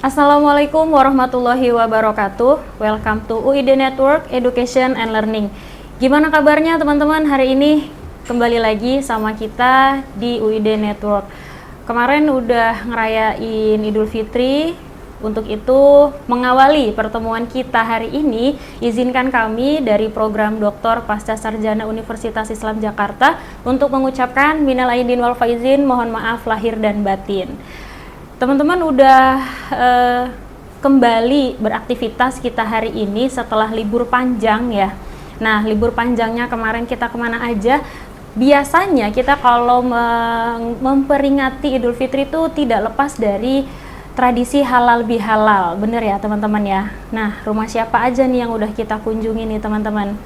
Assalamualaikum warahmatullahi wabarakatuh. Welcome to UID Network Education and Learning. Gimana kabarnya teman-teman hari ini? Kembali lagi sama kita di UID Network. Kemarin udah ngerayain Idul Fitri. Untuk itu, mengawali pertemuan kita hari ini, izinkan kami dari program Doktor Pasca Sarjana Universitas Islam Jakarta untuk mengucapkan minal aidin wal faizin, mohon maaf lahir dan batin. Teman-teman udah kembali beraktivitas kita hari ini setelah libur panjang ya. Nah, libur panjangnya kemarin kita kemana aja? Biasanya kita kalau memperingati Idul Fitri itu tidak lepas dari tradisi halal bihalal, bener ya teman-teman ya. Nah, rumah siapa aja nih yang udah kita kunjungi nih teman-teman?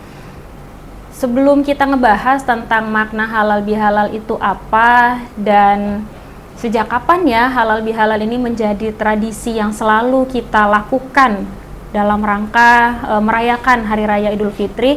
Sebelum kita ngebahas tentang makna halal bihalal itu apa dan sejak kapan ya halal bihalal ini menjadi tradisi yang selalu kita lakukan dalam rangka merayakan Hari Raya Idul Fitri.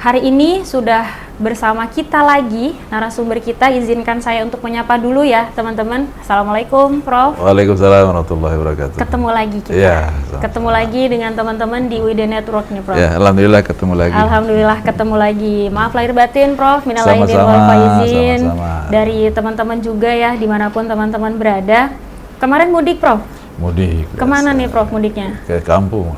Hari ini sudah bersama kita lagi narasumber kita. Izinkan saya untuk menyapa dulu ya teman-teman. Assalamualaikum Prof. Waalaikumsalam warahmatullahi wabarakatuh. Ketemu lagi kita. Ya, ketemu lagi dengan teman-teman di UID Network nih Prof. Ya, alhamdulillah ketemu lagi. Alhamdulillah ketemu lagi. Maaf lahir batin Prof. Minal aidin wal faizin. Dari teman-teman juga ya dimanapun teman-teman berada. Kemarin mudik Prof. Mudik. Kemana nih Prof mudiknya? Ke kampung.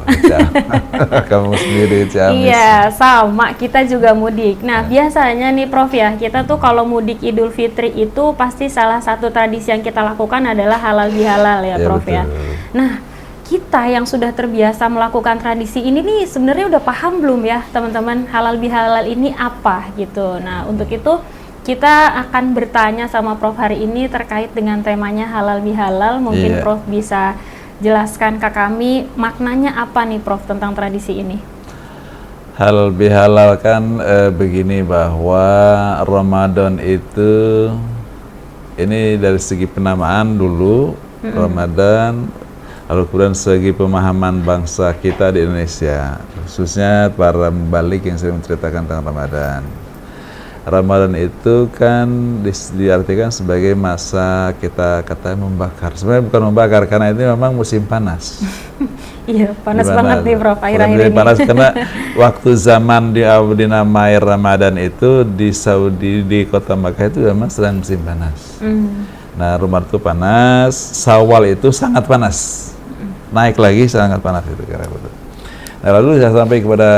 Kamu sendiri Ciamis. Iya, sama kita juga mudik. Nah, biasanya nih Prof ya, kita tuh kalau mudik Idul Fitri itu pasti salah satu tradisi yang kita lakukan adalah halal bihalal ya Prof ya. Nah, kita yang sudah terbiasa melakukan tradisi ini nih sebenarnya udah paham belum ya teman-teman halal bihalal ini apa gitu. Nah, untuk itu kita akan bertanya sama Prof hari ini terkait dengan temanya halal bihalal. Mungkin Prof bisa jelaskan ke kami maknanya apa nih Prof tentang tradisi ini. Halal bihalal kan begini, bahwa Ramadan itu ini dari segi penamaan dulu Ramadan, lalu kemudian segi pemahaman bangsa kita di Indonesia, khususnya para balik yang sering menceritakan tentang Ramadan. Ramadan itu kan diartikan sebagai masa kita katanya membakar. Sebenarnya bukan membakar, karena ini memang musim panas. Iya, panas banget nih Prof akhir-akhir ini. Panas karena waktu zaman dinamai Ramadan itu di Saudi, di kota Makkah itu memang sedang musim panas. Nah, Ramadan itu panas, Syawal itu sangat panas. Naik lagi sangat panas itu karena itu. Nah, lalu saya sampai kepada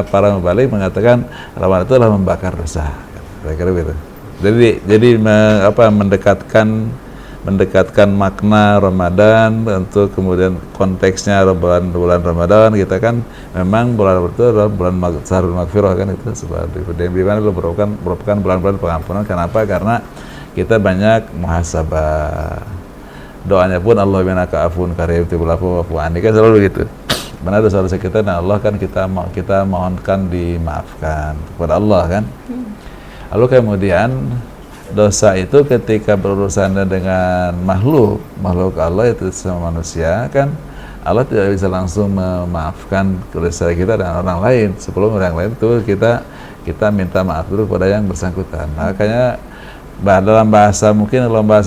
para mubalik mengatakan Ramadan itu adalah membakar dosa. Kira-kira gitu. Jadi mendekatkan makna Ramadan untuk kemudian konteksnya bulan Ramadan. Kita kan memang bulan itu adalah bulan Syahrul Maghfirah kan, itu seperti di mana merupakan bulan-bulan pengampunan. Kenapa? Karena kita banyak muhasabah. Doanya pun Allah binaka afun karim tibul afu wafu anni, kan selalu gitu. Mana dosa-dosa kita dan Allah kan kita mohonkan dimaafkan kepada Allah kan. Lalu kemudian dosa itu ketika berurusan dengan makhluk Allah itu sama manusia kan, Allah tidak bisa langsung memaafkan dosa kita dan orang lain. Sebelum orang lain itu kita minta maaf dulu kepada yang bersangkutan. Makanya dalam bahasa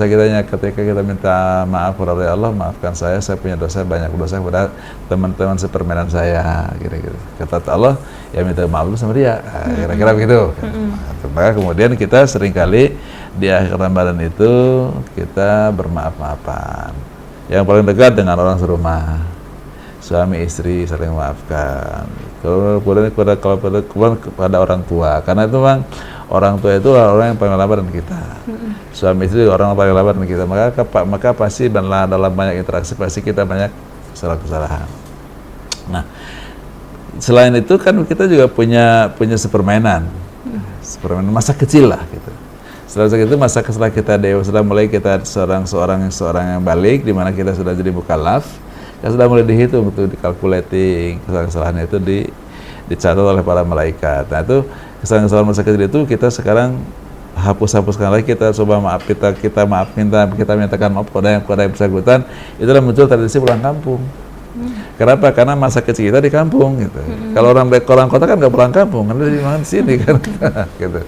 kitanya, ketika kita minta maaf kepada Allah, maafkan saya punya dosa, banyak dosa kepada teman-teman sepermainan saya, kira-kira. Kata Allah, ya minta maaf dulu sama dia, kira-kira begitu. Maka kemudian kita seringkali di akhir Ramadan itu kita bermaaf-maafan. Yang paling dekat dengan orang serumah, suami istri saling memaafkan. Kemudian kepada orang tua, karena itu memang orang tua itu orang yang paling lama dengan kita. Suami istri orang yang paling lama dengan kita. Maka pasti dalam banyak interaksi pasti kita banyak kesalahan. Nah, selain itu kan kita juga punya sepermainan masa kecil lah gitu. Setelah itu setelah kita dewasa, sudah mulai kita seorang yang balik, di mana kita sudah jadi mukallaf, kita sudah mulai dihitung, itu dikalkulating, kesalahan-kesalahan itu dicatat oleh para malaikat. Nah, itu kesalahan-kesalahan masa kecil itu kita sekarang hapuskan lagi, kita coba maaf, kita mintakan maaf kepada yang bersangkutan. Itulah muncul tradisi pulang kampung. Kenapa? Karena masa kecil kita di kampung gitu. Kalau orang kota kan nggak pulang kampung, kan di sini kan gitu.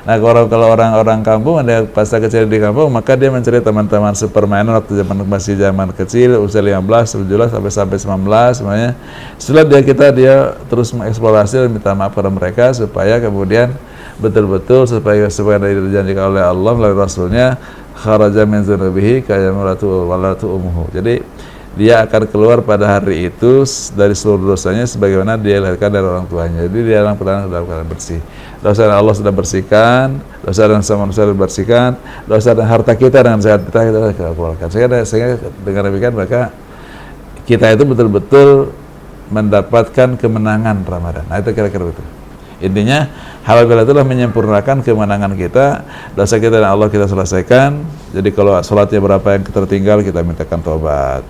Nah kalau orang-orang kampung, ada masa kecil di kampung, maka dia mencari teman-teman sepermainan waktu masih zaman kecil, usia 15, 17 sampai 19 semuanya. Setelah dia terus mengeksplorasi dan minta maaf pada mereka supaya kemudian betul-betul supaya dijanjikan oleh Allah melalui Rasulnya, kharaja min dzunubihi kayamulatu walatu umuhu. Jadi dia akan keluar pada hari itu dari seluruh dosanya sebagaimana dia dilahirkan dari orang tuanya. Jadi dia dalam keadaan bersih. Dosa yang Allah sudah bersihkan, dosa yang sama manusia sudah bersihkan, dosa dan harta kita dengan sehat kita keluarkan. Sehingga dengan demikian maka kita itu betul-betul mendapatkan kemenangan Ramadan. Nah itu kira-kira betul. Intinya halal bihalal itulah menyempurnakan kemenangan kita, dosa kita dan Allah kita selesaikan. Jadi kalau sholatnya berapa yang tertinggal kita mintakan tobat.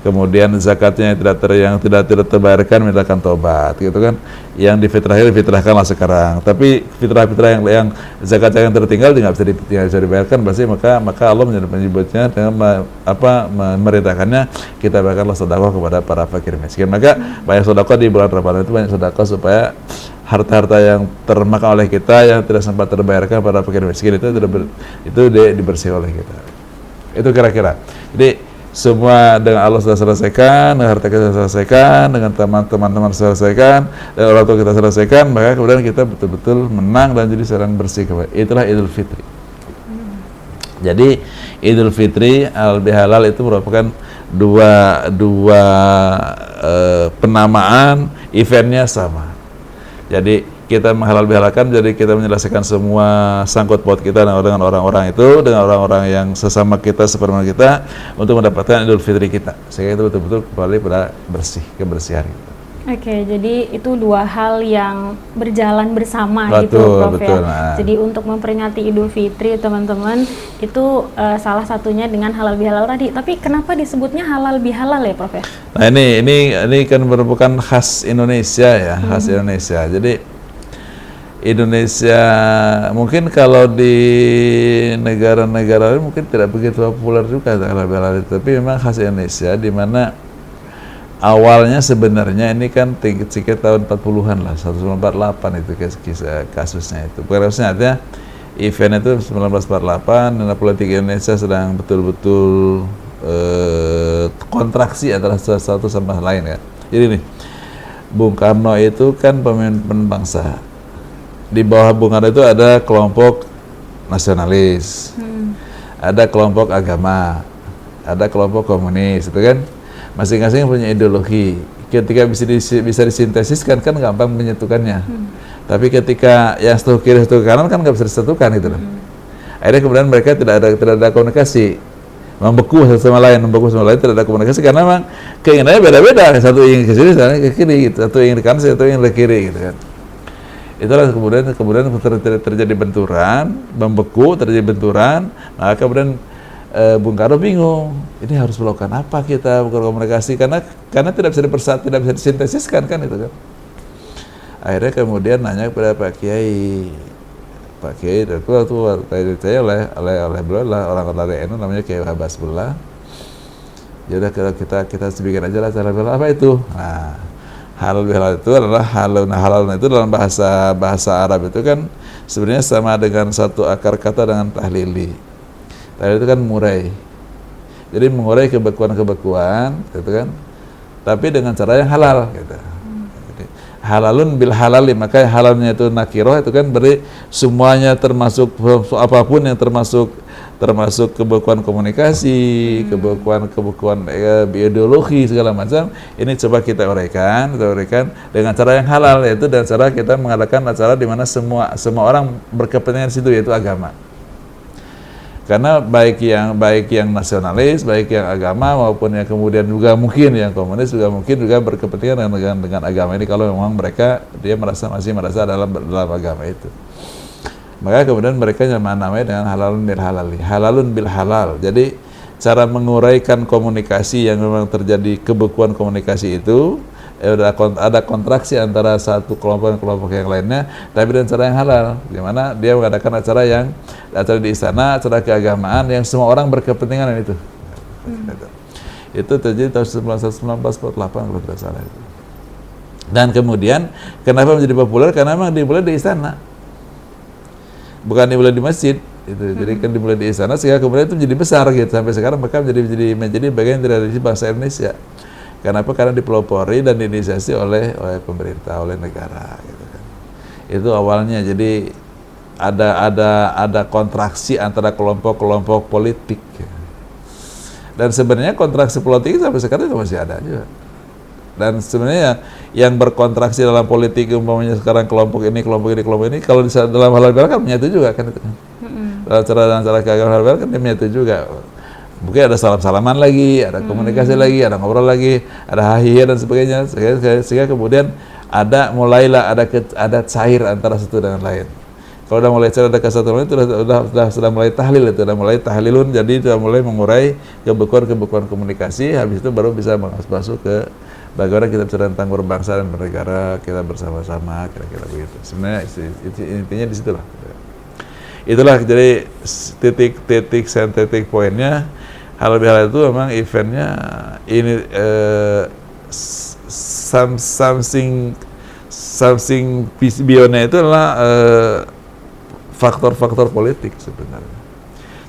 Kemudian zakatnya yang tidak terbayarkan mintakan tobat, gitu kan? Yang difitrahkanlah sekarang. Tapi fitrah yang zakatnya yang tertinggal tidak bisa dibayarkan, berarti maka Allah menyebutnya dengan memerintahkannya kita bayarkanlah sedekah kepada para fakir miskin. Maka banyak sedekah di bulan Ramadan itu, banyak sedekah supaya harta-harta yang termakan oleh kita yang tidak sempat terbayarkan pada fakir miskin itu dibersihkan oleh kita. Itu kira-kira. Jadi semua dengan Allah sudah selesaikan, dengan harta kita selesaikan, dengan teman-teman selesaikan, dan orang tua kita selesaikan, maka kemudian kita betul-betul menang dan jadi seorang bersih kembali. Itulah Idul Fitri. Jadi Idul Fitri al-bihalal itu merupakan dua penamaan, eventnya sama. Jadi kita menghalal bihalalkan, jadi kita menyelesaikan semua sangkut paut kita dengan orang-orang itu, dengan orang-orang yang sesama kita, seperti kita, untuk mendapatkan Idul Fitri kita, sehingga itu betul-betul kembali pada kebersihan kita. Oke, jadi itu dua hal yang berjalan bersama gitu, Prof. Betul, ya. Jadi untuk memperingati Idul Fitri, teman-teman, itu salah satunya dengan halal bihalal tadi. Tapi kenapa disebutnya halal bihalal ya, Prof? Ya? Nah ini kan merupakan khas Indonesia ya, khas Indonesia. Jadi Indonesia mungkin kalau di negara-negara lain mungkin tidak begitu populer juga halal bihalal itu, tapi memang khas Indonesia, di mana awalnya sebenarnya ini kan sekitar tahun 40-an lah, 1948 itu kasusnya itu. Kasusnya artinya event itu 1948, dan politik Indonesia sedang betul-betul kontraksi antara satu sama lain ya. Jadi nih, Bung Karno itu kan pemimpin bangsa. Di bawah Bung Karno itu ada kelompok nasionalis, ada kelompok agama, ada kelompok komunis, itu kan masing-masing punya ideologi. Ketika bisa disintesiskan kan gampang menyatukannya. Tapi ketika yang satu kiri satu kanan kan nggak bisa disatukan gitu loh. Akhirnya kemudian mereka tidak ada komunikasi, membeku satu sama lain, tidak ada komunikasi karena memang keinginannya beda-beda. Satu ingin ke sini, satu ke kiri, gitu. Satu ingin ke kanan, satu ingin ke kiri, gitu kan. Itulah kemudian terjadi benturan, membeku, terjadi benturan, maka kemudian Bung Karno bingung, ini harus melakukan apa kita berkomunikasi karena tidak bisa disintesiskan kan itu kan. Akhirnya kemudian nanya kepada Pak Kiai dan itu saya oleh beliau lah, orang dari NU namanya Kiai Habasbullah. Jadi kita bikin aja lah cara bela apa itu. Nah, halal bihalal itu adalah halal itu dalam bahasa Arab itu kan sebenarnya sama dengan satu akar kata dengan tahlili. Tahlil itu kan murai. Jadi mengurai kebekuan, gitu kan. Tapi dengan cara yang halal, gitu. Jadi, halalun bil halali, maka halalnya itu nakiroh, itu kan berarti semuanya termasuk apapun yang termasuk kebekuan komunikasi, kebekuan ideologi segala macam. Ini coba kita uraikan dengan cara yang halal, yaitu dengan cara kita mengadakan acara di mana semua orang berkepentingan di situ, yaitu agama. Karena baik yang nasionalis, baik yang agama maupun yang kemudian juga mungkin yang komunis juga berkepentingan dengan agama ini, kalau memang dia masih merasa dalam agama itu. Maka kemudian mereka namanya dengan halalun bil halal. Jadi cara menguraikan komunikasi yang memang terjadi kebekuan komunikasi itu, ada kontraksi antara satu kelompok dan kelompok yang lainnya, tapi dengan cara yang halal, di mana dia mengadakan acara di istana, acara keagamaan yang semua orang berkepentingan itu. Itu terjadi tahun 1948 kalau tidak salah. Dan kemudian kenapa menjadi populer? Karena memang dimulai di istana. bukan dimulai di masjid itu. Jadi kan dimulai di istana sehingga kemudian itu menjadi besar gitu, sampai sekarang maka menjadi bagian dari tradisi bangsa Indonesia. Kenapa? Karena dipelopori dan diinisiasi oleh pemerintah, oleh negara gitu kan. Itu awalnya. Jadi ada kontraksi antara kelompok-kelompok politik. Dan sebenarnya kontraksi politik sampai sekarang juga masih ada juga. Dan sebenarnya yang berkontraksi dalam politik umpamanya sekarang kelompok ini, kalau dalam halal bihalal kan menyatu juga kan itu. Dalam cara keagamaan halal kan dia menyatu juga. Mungkin ada salam-salaman lagi, ada komunikasi lagi, ada ngobrol lagi, ada hahihi dan sebagainya. Sehingga kemudian mulailah ada cair antara satu dengan lain. Kalau udah mulai cair ada kesatuan itu sudah mulai tahlil, itu sudah mulai tahlilun, jadi sudah mulai mengurai kebekuan komunikasi. Habis itu baru bisa masuk ke bagaimana kita bicara tentang berbangsa dan bernegara, kita bersama-sama, kira-kira begitu. Sebenarnya intinya di situlah. Itulah jadi titik poinnya. Halal bihalal itu memang eventnya ini something beyondnya itu adalah faktor-faktor politik sebenarnya.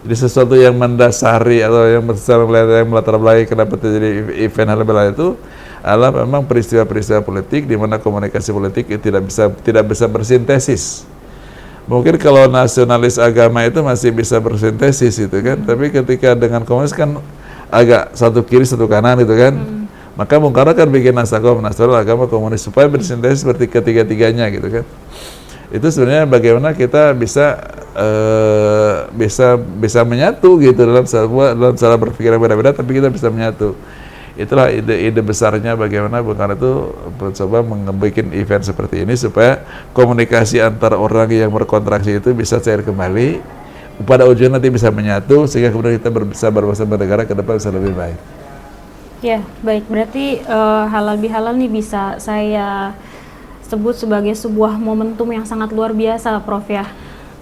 Jadi sesuatu yang mendasari atau yang melatar belakangi kenapa terjadi event halal bihalal itu adalah memang peristiwa-peristiwa politik di mana komunikasi politik itu tidak bisa bersintesis. Mungkin kalau nasionalis agama itu masih bisa bersintesis itu kan, tapi ketika dengan komunis kan agak satu kiri satu kanan gitu kan. Maka Bung Karno kan bikin naskah nasional agama komunis supaya bersintesis seperti ketiga-tiganya gitu kan. Itu sebenarnya bagaimana kita bisa menyatu gitu dalam cara berpikir yang beda-beda, tapi kita bisa menyatu. Itulah ide besarnya bagaimana Bung Karno itu mencoba membuat event seperti ini supaya komunikasi antara orang yang berkontraksi itu bisa cair kembali, pada ujungnya nanti bisa menyatu sehingga kemudian kita bisa berbangsa bernegara ke depan bisa lebih baik. Ya, baik. Berarti halal bihalal nih bisa saya sebut sebagai sebuah momentum yang sangat luar biasa, Prof ya.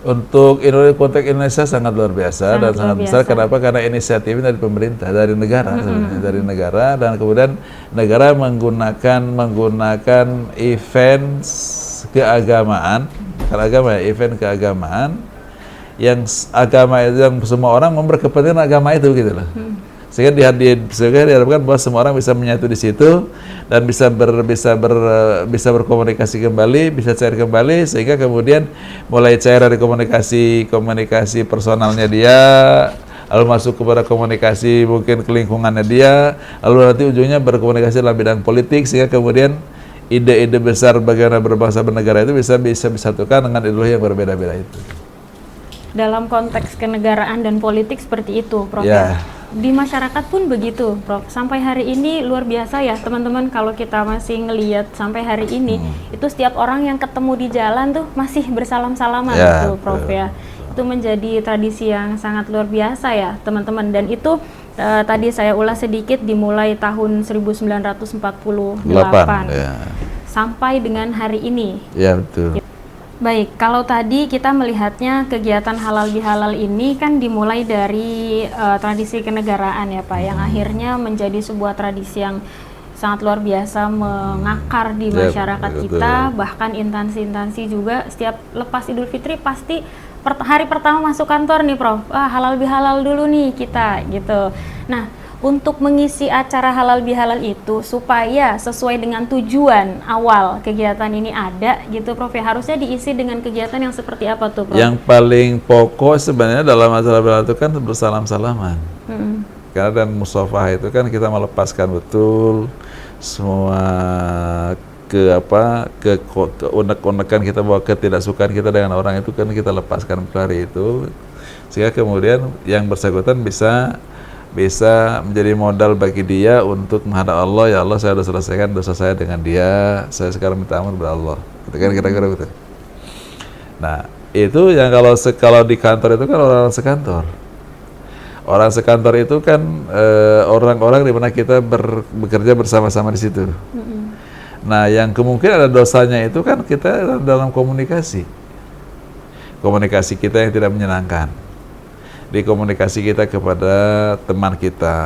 Untuk konteks Indonesia sangat luar biasa dan sangat besar. Kenapa? Karena inisiatifnya dari pemerintah, dari negara, dari negara, dan kemudian negara menggunakan event keagamaan, event keagamaan yang agama itu yang semua orang memperkepentingan agama itu gitu loh. Sehingga diharapkan bahwa semua orang bisa menyatu di situ dan bisa berkomunikasi kembali, bisa cair kembali, sehingga kemudian mulai cair dari komunikasi personalnya dia, lalu masuk kepada komunikasi mungkin ke lingkungannya dia, lalu nanti ujungnya berkomunikasi dalam bidang politik, sehingga kemudian ide-ide besar bagaimana berbangsa bernegara itu bisa disatukan dengan ideologi yang berbeda-beda itu. Dalam konteks kenegaraan dan politik seperti itu, Prof. Ya. Di masyarakat pun begitu, Prof. Sampai hari ini luar biasa ya, teman-teman, kalau kita masih ngelihat sampai hari ini, itu setiap orang yang ketemu di jalan tuh masih bersalam-salaman gitu, Prof ya. Itu menjadi tradisi yang sangat luar biasa ya, teman-teman. Dan itu tadi saya ulas sedikit, dimulai tahun 1948 ya. Sampai dengan hari ini. Ya, betul. Baik, kalau tadi kita melihatnya kegiatan halal bihalal ini kan dimulai dari tradisi kenegaraan ya Pak, yang akhirnya menjadi sebuah tradisi yang sangat luar biasa mengakar di masyarakat kita, bahkan instansi-instansi juga setiap lepas Idul Fitri pasti hari pertama masuk kantor nih Prof, halal bihalal dulu nih kita gitu. Nah, untuk mengisi acara halal bihalal itu supaya sesuai dengan tujuan awal kegiatan ini ada gitu Prof ya, harusnya diisi dengan kegiatan yang seperti apa tuh Prof? Yang paling pokok sebenarnya dalam acara bihalal itu kan bersalam-salaman. Karena dan musafah itu kan kita melepaskan betul semua unek-unekan kita, bahwa ketidaksukaan kita dengan orang itu kan kita lepaskan pelari itu, sehingga kemudian yang bersangkutan bisa menjadi modal bagi dia untuk menghadap Allah. Ya Allah, saya sudah selesaikan dosa saya dengan dia, saya sekarang minta ampun kepada Allah. Gitu kan, kira-kira gitu. Nah, itu yang kalau di kantor itu kan orang sekantor. Orang sekantor itu kan orang-orang di mana kita bekerja bersama-sama di situ. Nah, yang kemungkinan ada dosanya itu kan kita dalam komunikasi kita yang tidak menyenangkan. Di komunikasi kita kepada teman kita,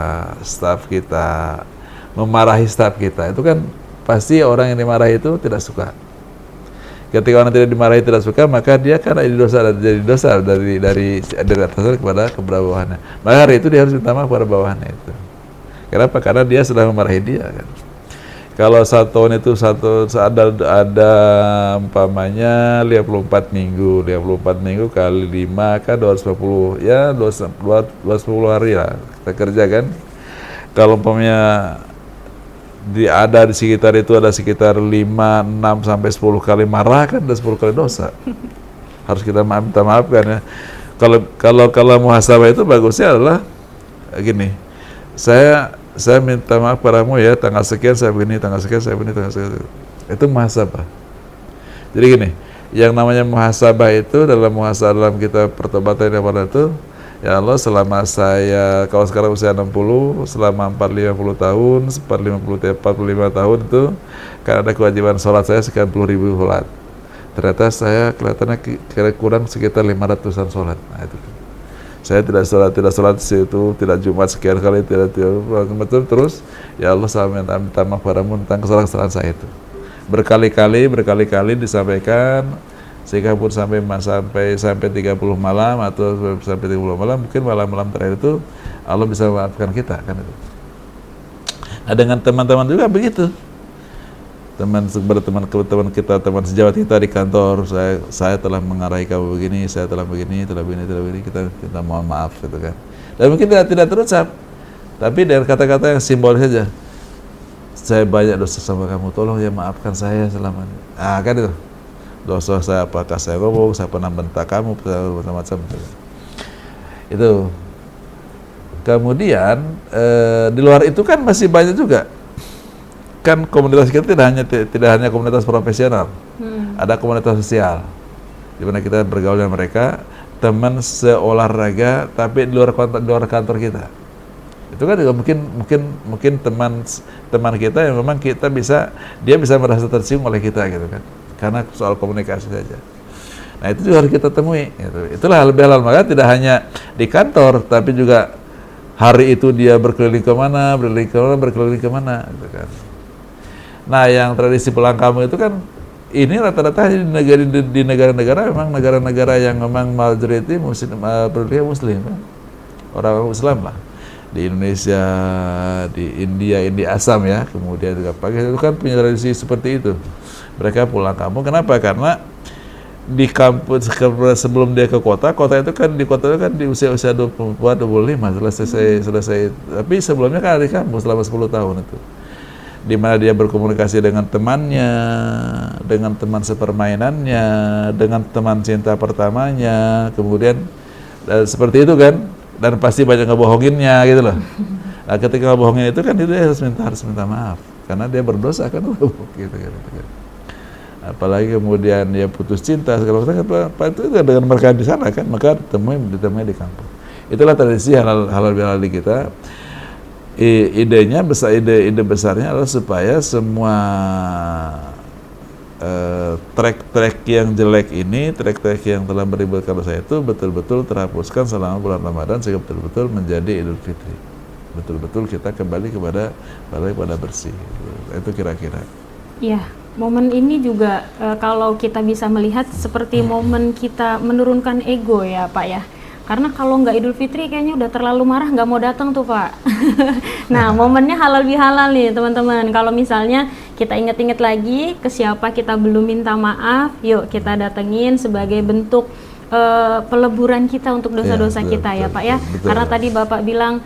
staf kita, memarahi staf kita, itu kan pasti orang yang dimarahi itu tidak suka. Ketika orang tidak dimarahi, tidak suka, maka dia karena ini dosa, jadi dosa dari atasan kepada bawahannya. Maka hari itu dia harus minta maaf kepada bawahannya itu. Kenapa? Karena dia sudah memarahi dia kan. Kalau satu tahun itu ada umpamanya 54 minggu kali 5 kan 250, ya 210 hari lah kita kerja kan. Kalau umpamanya ada di sekitar itu ada sekitar 5, 6 sampai 10 kali marah kan, ada 10 kali dosa. Harus kita minta maaf kan ya. Kalau muhasabah itu bagusnya adalah gini. Saya minta maaf padamu ya, tanggal sekian saya begini, tanggal sekian saya begini, tanggal sekian. Itu muhasabah. Jadi gini, yang namanya muhasabah itu dalam kita pertobatan yang pada itu, ya Allah, selama saya, kalau sekarang usia 60, selama 40-50 tahun, 45 tahun itu, kan ada kewajiban sholat saya sekian puluh ribu sholat. Ternyata saya kelihatannya kurang sekitar 500-an sholat. Nah itu. Saya tidak sholat situ, tidak Jumat sekian kali, tidak terus, ya Allah, saya minta maaf padamu tentang kesalahan saya itu. Berkali-kali disampaikan, sehingga pun sampai 30 malam atau sampai 30 malam, mungkin malam-malam terakhir itu Allah bisa memaafkan kita kan itu. Nah, dengan teman-teman juga begitu. Teman kita, teman sejawat kita di kantor, saya telah mengarahi kamu begini, saya telah begini, kita mohon maaf gitu kan. Dan mungkin tidak terucap, tapi dengan kata-kata yang simbolis saja. Saya banyak dosa sama kamu, tolong ya maafkan saya selama ini. Ah kan itu. Dosa saya, apakah saya ngomong, saya pernah bentak kamu, macam-macam. Itu. Kemudian di luar itu kan masih banyak juga. Kan komunitas kita tidak hanya komunitas profesional, ada komunitas sosial, di mana kita bergaul dengan mereka, teman seolahraga, tapi di luar kantor kita. Itu kan juga mungkin teman kita yang memang dia bisa merasa tersinggung oleh kita gitu kan, karena soal komunikasi saja. Nah itu juga harus kita temui. Gitu. Itulah lebih halal, maka tidak hanya di kantor, tapi juga hari itu dia berkeliling kemana, gitu kan. Nah, yang tradisi pulang kampung itu kan ini rata-rata di negara-negara memang negara-negara yang memang majority muslim kan? Orang Islam lah. Di Indonesia, di India Assam ya, kemudian juga Pakistan itu kan punya tradisi seperti itu. Mereka pulang kampung. Kenapa? Karena di kampus sebelum dia ke kota itu kan di usia 24, 25 selesai. Tapi sebelumnya kan di kampus selama 10 tahun itu. Di mana dia berkomunikasi dengan temannya, dengan teman sepermainannya, dengan teman cinta pertamanya, kemudian seperti itu kan, dan pasti banyak ngebohonginnya gitu loh. Nah, ketika ngebohongin itu kan dia harus minta maaf, karena dia berdosa kan, gitu. Apalagi kemudian dia putus cinta segala macam, itu dengan mereka di sana kan, maka ditemui di kampung. Itulah tradisi halal bihalal di kita. Ide besarnya adalah supaya semua track yang jelek ini, track yang telah meribatkan dosa itu betul-betul terhapuskan selama bulan Ramadan, sehingga betul-betul menjadi Idul Fitri. Betul-betul kita kembali kepada bersih. Itu kira-kira. Iya, momen ini juga kalau kita bisa melihat seperti momen kita menurunkan ego ya Pak ya. Karena kalau nggak Idul Fitri kayaknya udah terlalu marah, nggak mau datang tuh Pak. Nah, momennya halal bihalal nih teman-teman. Kalau misalnya kita ingat-ingat lagi ke siapa kita belum minta maaf, yuk kita datengin sebagai bentuk peleburan kita untuk dosa-dosa kita ya Pak ya. Betul. Karena tadi Bapak bilang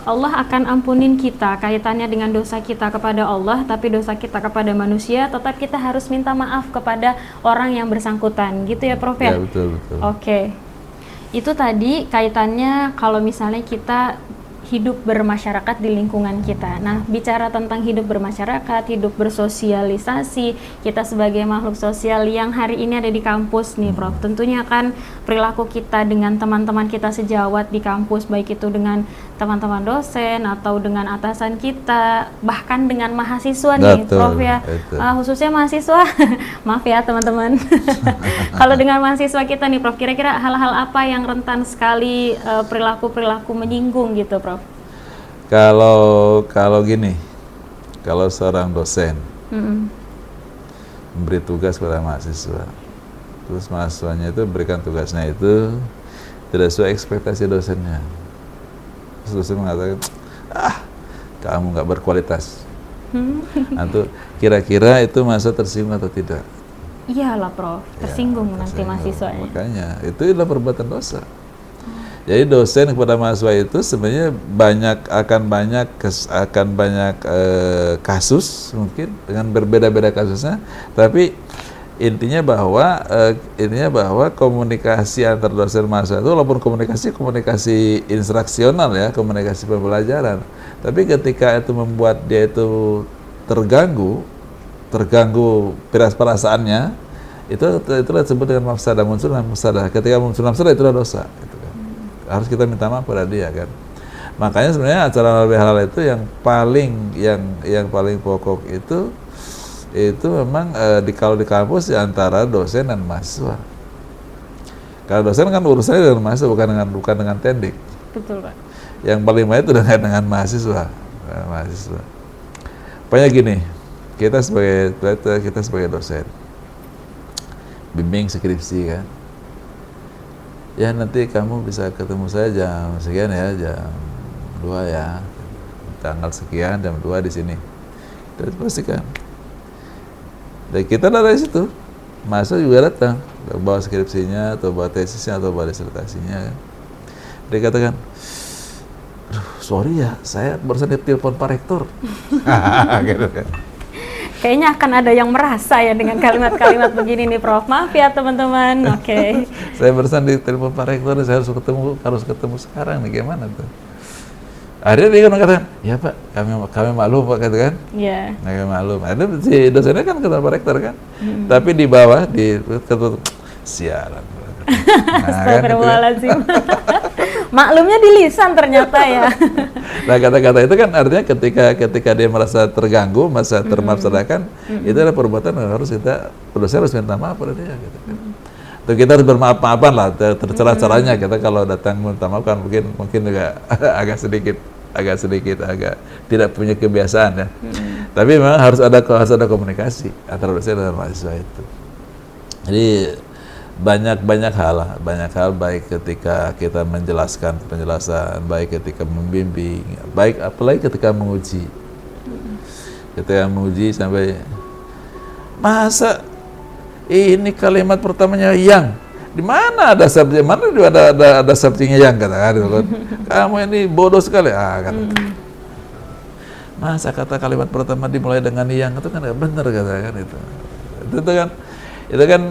Allah akan ampunin kita kaitannya dengan dosa kita kepada Allah, tapi dosa kita kepada manusia tetap kita harus minta maaf kepada orang yang bersangkutan. Gitu ya Prof ya? Ya betul. Oke. Itu tadi kaitannya kalau misalnya kita hidup bermasyarakat di lingkungan kita. Nah, bicara tentang hidup bermasyarakat, hidup bersosialisasi, kita sebagai makhluk sosial yang hari ini ada di kampus nih Prof, tentunya kan perilaku kita dengan teman-teman kita sejawat di kampus, baik itu dengan teman-teman dosen atau dengan atasan kita, bahkan dengan mahasiswa nih Prof ya, khususnya mahasiswa, maaf ya teman-teman. Kalau dengan mahasiswa kita nih Prof, kira-kira hal-hal apa yang rentan sekali perilaku-perilaku menyinggung gitu Prof? Kalau gini, kalau seorang dosen memberi tugas kepada mahasiswa. Terus mahasiswanya itu berikan tugasnya itu tidak sesuai ekspektasi dosennya. Terus dosen mengatakan, kamu nggak berkualitas. Atau kira-kira itu mahasiswa tersinggung atau tidak? Iyalah Prof, tersinggung Ya, nanti tersinggung. mahasiswanya. Makanya itu adalah perbuatan dosa. Jadi dosen kepada mahasiswa itu sebenarnya akan banyak kasus mungkin dengan berbeda-beda kasusnya, tapi intinya bahwa komunikasi antar dosen mahasiswa itu walaupun komunikasi instruksional ya, komunikasi pembelajaran, tapi ketika itu membuat dia itu terganggu perasaannya, itulah disebut dengan mafsadah, muncul mafsadah. Ketika muncul mafsadah itulah dosa. Harus kita minta maaf pada dia kan. Makanya sebenarnya acara halal bihalal itu yang paling pokok itu memang kalau di kampus ya antara dosen dan mahasiswa. Kalau dosen kan urusannya dengan mahasiswa bukan dengan tendik. Betul Pak. Yang paling banyak itu dengan mahasiswa. Pokoknya gini, kita sebagai dosen bimbing skripsi kan. Ya nanti kamu bisa ketemu saya jam sekian ya, jam 2 ya, tanggal sekian jam 2 di sini. Kita pastikan. Dan kita dari situ, masa juga datang, bawa skripsinya atau bawa tesisnya atau bawa disertasinya kan. Dia katakan, sorry ya, saya barusan ditelepon Pak Rektor. Gitu kan. Kayaknya akan ada yang merasa ya dengan kalimat-kalimat begini nih Prof. Maaf ya teman-teman. Oke. Saya barusan ditelepon Pak Rektor, saya harus ketemu sekarang nih, gimana tuh? Akhirnya dia kan katakan, ya Pak, kami maklum Pak, kata kan? Iya. Kami maklum. Ada si dosennya kan ketemu Pak Rektor kan? Tapi di bawah ketutup siaran. Astagfirullahaladzim. Maklumnya di lisan ternyata ya. Nah kata-kata itu kan artinya ketika dia merasa terganggu, merasa termafsadakan, itu adalah perbuatan yang harus dosen harus minta maaf pada dia. Gitu kan. Atau kita harus bermaaf-maafan lah, tercela caranya kita kalau datang minta maaf kan mungkin juga agak sedikit tidak punya kebiasaan ya. Tapi memang harus ada komunikasi antara dosen dan mahasiswa itu. Jadi banyak hal baik ketika kita menjelaskan penjelasan, baik ketika membimbing, baik apalagi ketika menguji. Ketika menguji sampai masa ini kalimat pertamanya yang di mana ada subjek, mana ada subjeknya yang katakan gitu kan. Kamu ini bodoh sekali kata. Masa kata kalimat pertama dimulai dengan yang itu kan nggak benar katakan itu kan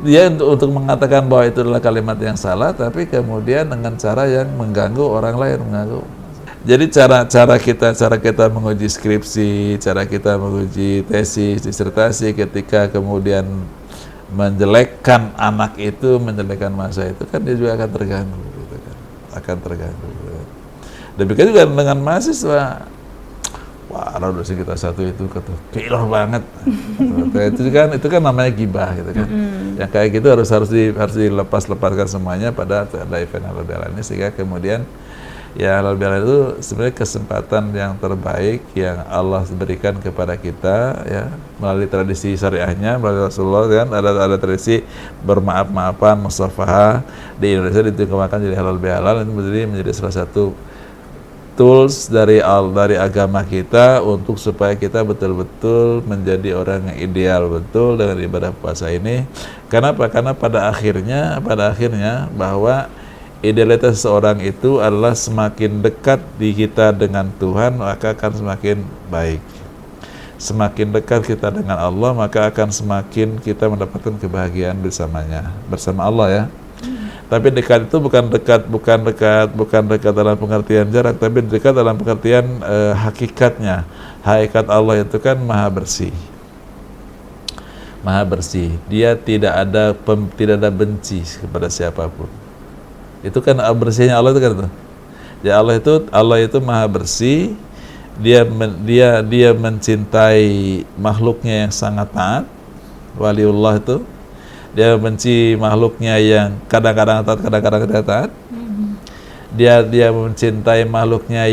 dia untuk mengatakan bahwa itu adalah kalimat yang salah, tapi kemudian dengan cara yang mengganggu orang lain, Jadi cara kita menguji skripsi, cara kita menguji tesis, disertasi, ketika kemudian menjelekkan anak itu, menjelekkan masa itu, kan dia juga akan terganggu, gitu kan. Akan terganggu. Gitu kan. Demikian juga dengan mahasiswa. Wah, dosen kita satu itu killer banget. itu kan namanya gibah gitu kan. Yang kayak gitu harus dilepaskan semuanya pada ada event halal bihalal ini, sehingga kemudian ya halal bihalal itu sebenarnya kesempatan yang terbaik yang Allah berikan kepada kita ya, melalui tradisi syariahnya, melalui Rasulullah kan ada tradisi bermaaf-maafan, musafahah di Indonesia dikembangkan jadi halal bihalal, itu menjadi salah satu tools dari agama kita untuk supaya kita betul-betul menjadi orang yang ideal betul dengan ibadah puasa ini. Kenapa? Karena pada akhirnya bahwa idealitas seseorang itu adalah semakin dekat di kita dengan Tuhan, maka akan semakin baik. Semakin dekat kita dengan Allah, maka akan semakin kita mendapatkan kebahagiaan bersama Allah ya. Tapi dekat itu bukan dekat dalam pengertian jarak, tapi dekat dalam pengertian hakikatnya. Hakikat Allah itu kan maha bersih. Dia tidak ada benci kepada siapapun. Itu kan bersihnya Allah itu kan itu. Ya Allah itu maha bersih. Dia mencintai makhluknya yang sangat taat. Waliullah itu dia benci makhluknya yang kadang-kadang taat, kadang-kadang tidak taat. Dia mencintai makhluknya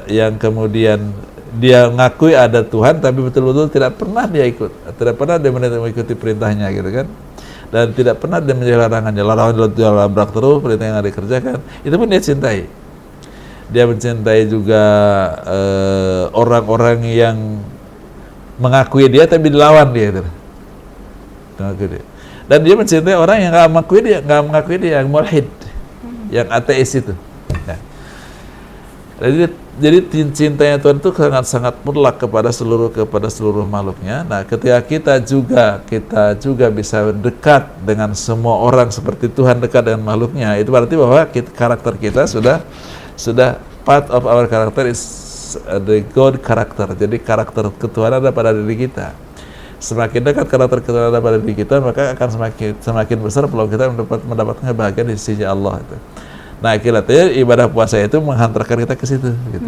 yang kemudian dia ngakui ada Tuhan tapi betul-betul tidak pernah dia mengikuti perintahnya gitu kan, dan tidak pernah dia menjauhi larangannya, larangan berak terus, perintah yang dikerjakan, itu pun dia cintai. Dia mencintai juga orang-orang yang mengakui dia tapi dilawan dia gitu. Dan dia mencintai orang yang nggak mengakui dia, yang mulhid, yang ateis itu. Ya. Jadi cintanya Tuhan itu sangat mutlak kepada seluruh makhluknya. Nah, ketika kita juga bisa dekat dengan semua orang seperti Tuhan dekat dengan makhluknya, itu berarti bahwa karakter kita sudah part of our character is the God character. Jadi karakter ketuhanan ada pada diri kita. Semakin dekat karakter ketuhanan ada pada diri kita, maka akan semakin besar peluang kita mendapatkan kebahagiaan di sisi Allah itu. Nah, akhirnya ibadah puasa itu menghantarkan kita ke situ gitu.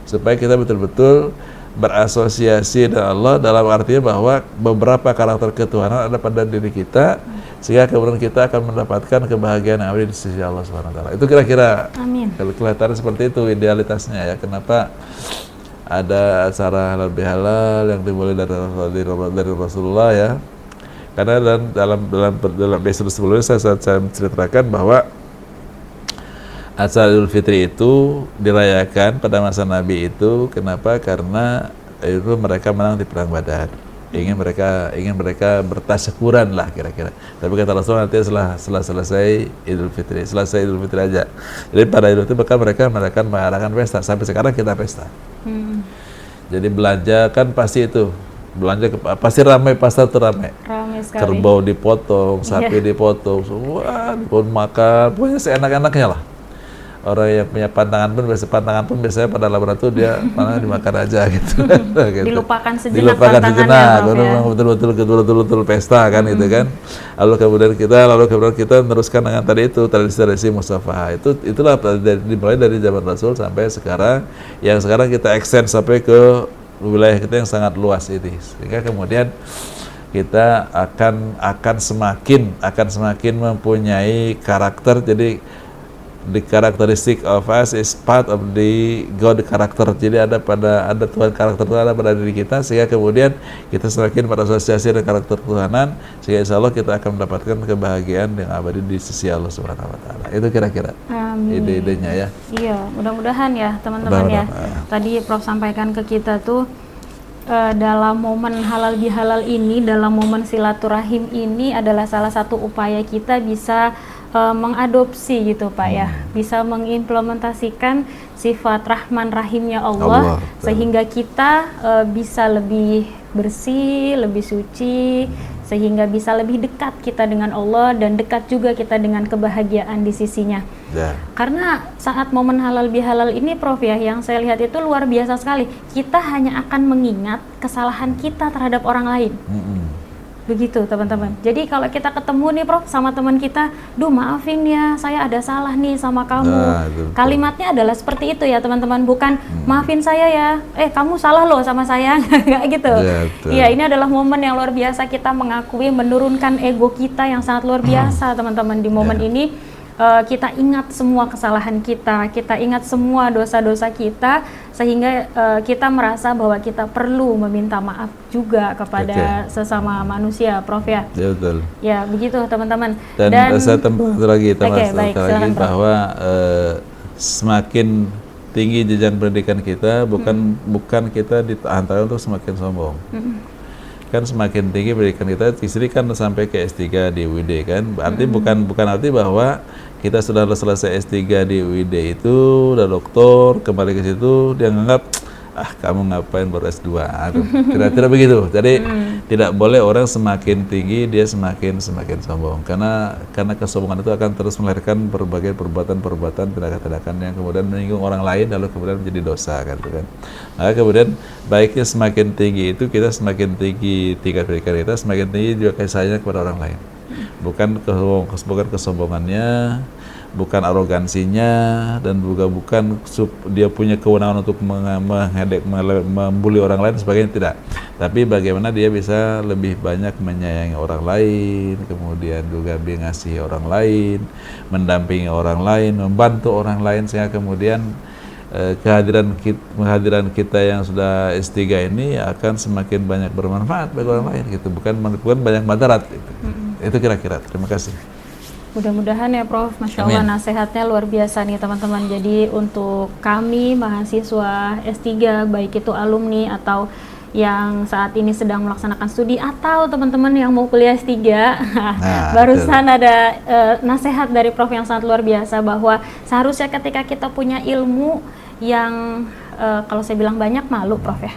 Supaya kita betul-betul berasosiasi dengan Allah, dalam artinya bahwa beberapa karakter ketuhanan ada pada diri kita, sehingga kemudian kita akan mendapatkan kebahagiaan yang ada di sisi Allah Subhanahu wa taala. Itu kira-kira kalau kelihatan seperti itu idealitasnya ya. Kenapa ada acara halal bihalal yang dimulai dari Rasulullah ya? Karena dalam episode sebelumnya saya menceritakan bahwa acara Idul Fitri itu dirayakan pada masa Nabi itu. Kenapa? Karena itu mereka menang di perang Badar. Ingin mereka bertasyakuran lah kira-kira. Tapi kata Rasul nanti setelah selesai Idul Fitri aja. Jadi pada Idul Fitri mereka mengadakan pesta. Sampai sekarang kita pesta. Jadi belanja kan pasti itu. Pasti ramai, pasar itu ramai. Ramai sekali. Kerbau dipotong, sapi dipotong, semua dipotong, makan, pokoknya seenak-enaknya lah. Orang yang punya pantangan pun biasanya pada lebaran itu dia mana dimakan aja gitu. Dilupakan sejenak pantangannya, memang betul-betul pesta kan gitu kan. Lalu kemudian kita meneruskan dengan tadi itu tradisi musafah. Itulah dimulai dari zaman Rasul sampai sekarang, yang sekarang kita extend sampai ke wilayah kita yang sangat luas ini. Sehingga kemudian kita akan semakin mempunyai karakter. Jadi the characteristic of us is part of the God character. Jadi ada Tuhan karakter Tuhan ada pada diri kita, sehingga kemudian kita semakin berasosiasi dengan karakter Tuhanan, sehingga insya Allah kita akan mendapatkan kebahagiaan yang abadi di sisi Allah Subhanahu wa taala. Itu kira-kira ide-idenya ya. Iya, mudah-mudahan ya teman-teman ya. Tadi Prof sampaikan ke kita tuh dalam momen halal bihalal ini, dalam momen silaturahim ini adalah salah satu upaya kita bisa mengadopsi gitu Pak ya, bisa mengimplementasikan sifat Rahman Rahimnya Allah sehingga kita bisa lebih bersih, lebih suci, sehingga bisa lebih dekat kita dengan Allah dan dekat juga kita dengan kebahagiaan di sisinya. Karena saat momen halal bihalal ini Prof ya, yang saya lihat itu luar biasa sekali. Kita hanya akan mengingat kesalahan kita terhadap orang lain. Begitu teman-teman. Jadi kalau kita ketemu nih Prof sama teman kita, duh maafin ya, saya ada salah nih sama kamu. Kalimatnya adalah seperti itu ya teman-teman, bukan maafin saya ya, kamu salah loh sama saya, nggak gitu. Iya, ini adalah momen yang luar biasa, kita mengakui, menurunkan ego kita yang sangat luar biasa teman-teman. Di momen ini kita ingat semua kesalahan kita ingat semua dosa-dosa kita, sehingga kita merasa bahwa kita perlu meminta maaf juga kepada sesama manusia, Prof ya. Ya betul. Ya begitu teman-teman. Dan saya tambah lagi bahwa semakin tinggi jenjang pendidikan kita, bukan kita ditahan untuk semakin sombong. Kan semakin tinggi pendidikan kita, istri kan sampai ke S3 di UID kan, berarti bukan arti bahwa kita sudah selesai S3 di UID itu, udah doktor, kembali ke situ, dia nganggap, kamu ngapain baru S2, tidak begitu. Jadi tidak boleh orang semakin tinggi, dia semakin sombong, karena kesombongan itu akan terus melahirkan berbagai perbuatan-perbuatan, tindakan-tindakan yang kemudian menyinggung orang lain, lalu kemudian menjadi dosa kan. Maka kemudian baiknya semakin tinggi itu, kita semakin tinggi tingkat pendidikan kita, semakin tinggi juga kasih sayang kepada orang lain. Bukan kesombongannya, bukan arogansinya, dan juga bukan dia punya kewenangan untuk membuli orang lain sebagainya, tidak. Tapi bagaimana dia bisa lebih banyak menyayangi orang lain, kemudian juga mengasihi orang lain, mendampingi orang lain, membantu orang lain, sehingga kemudian kehadiran kita yang sudah S3 ini akan semakin banyak bermanfaat bagi orang lain gitu, bukan banyak madarat gitu. Itu kira-kira. Terima kasih. Mudah-mudahan ya Prof, Masya Allah nasihatnya luar biasa nih teman-teman. Jadi untuk kami mahasiswa S3, baik itu alumni atau yang saat ini sedang melaksanakan studi atau teman-teman yang mau kuliah S3, barusan ada nasihat dari Prof yang sangat luar biasa bahwa seharusnya ketika kita punya ilmu yang kalau saya bilang banyak malu Prof ya.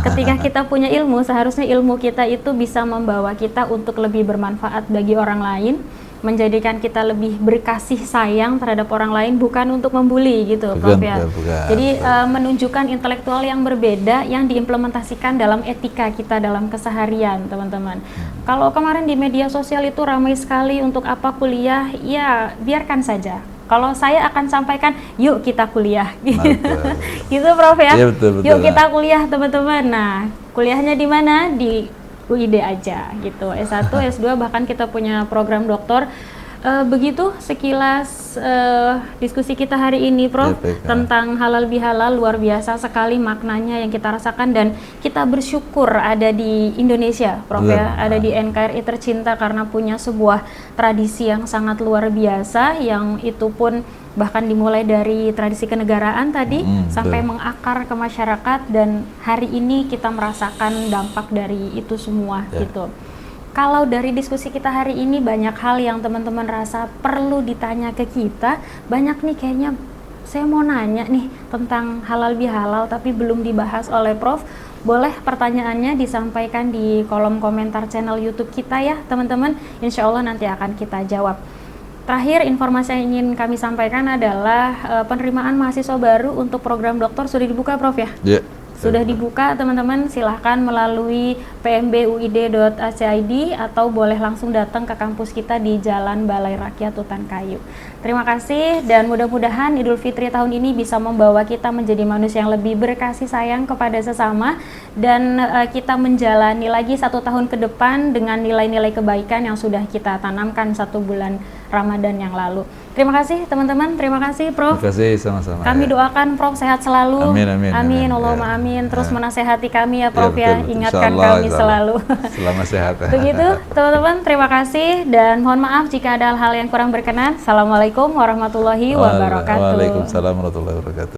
Ketika kita punya ilmu, seharusnya ilmu kita itu bisa membawa kita untuk lebih bermanfaat bagi orang lain, menjadikan kita lebih berkasih sayang terhadap orang lain, bukan untuk membuli gitu Prof ya. Jadi menunjukkan intelektual yang berbeda yang diimplementasikan dalam etika kita dalam keseharian teman-teman. Kalau kemarin di media sosial itu ramai sekali untuk apa kuliah, ya biarkan saja. Kalau saya akan sampaikan, yuk kita kuliah, gitu Prof ya. Ya betul, yuk kita kuliah teman-teman. Nah, kuliahnya di mana? Di UID aja gitu. S1, S2 bahkan kita punya program doktor. Begitu sekilas diskusi kita hari ini Prof tentang halal bihalal, luar biasa sekali maknanya yang kita rasakan dan kita bersyukur ada di Indonesia Prof ya, ada di NKRI tercinta karena punya sebuah tradisi yang sangat luar biasa, yang itu pun bahkan dimulai dari tradisi kenegaraan tadi sampai mengakar ke masyarakat, dan hari ini kita merasakan dampak dari itu semua gitu. Kalau dari diskusi kita hari ini banyak hal yang teman-teman rasa perlu ditanya ke kita, banyak nih kayaknya saya mau nanya nih tentang halal bihalal tapi belum dibahas oleh Prof. Boleh pertanyaannya disampaikan di kolom komentar channel YouTube kita ya teman-teman, insya Allah nanti akan kita jawab. Terakhir, informasi yang ingin kami sampaikan adalah penerimaan mahasiswa baru untuk program doktor sudah dibuka Prof ya? Iya. Sudah dibuka teman-teman, silahkan melalui pmbuid.ac.id atau boleh langsung datang ke kampus kita di Jalan Balai Rakyat Utan Kayu. Terima kasih dan mudah-mudahan Idul Fitri tahun ini bisa membawa kita menjadi manusia yang lebih berkasih sayang kepada sesama, dan kita menjalani lagi 1 tahun ke depan dengan nilai-nilai kebaikan yang sudah kita tanamkan 1 bulan Ramadan yang lalu. Terima kasih teman-teman, terima kasih Prof. Terima kasih, sama-sama. Kami doakan Prof sehat selalu. Amin, amin. Amin, Allahumma amin. Terus menasehati kami ya Prof ya, ingatkan kami selalu. Selama sehat. Begitu teman-teman, terima kasih dan mohon maaf jika ada hal-hal yang kurang berkenan. Assalamualaikum warahmatullahi wabarakatuh. Waalaikumsalam warahmatullahi wabarakatuh.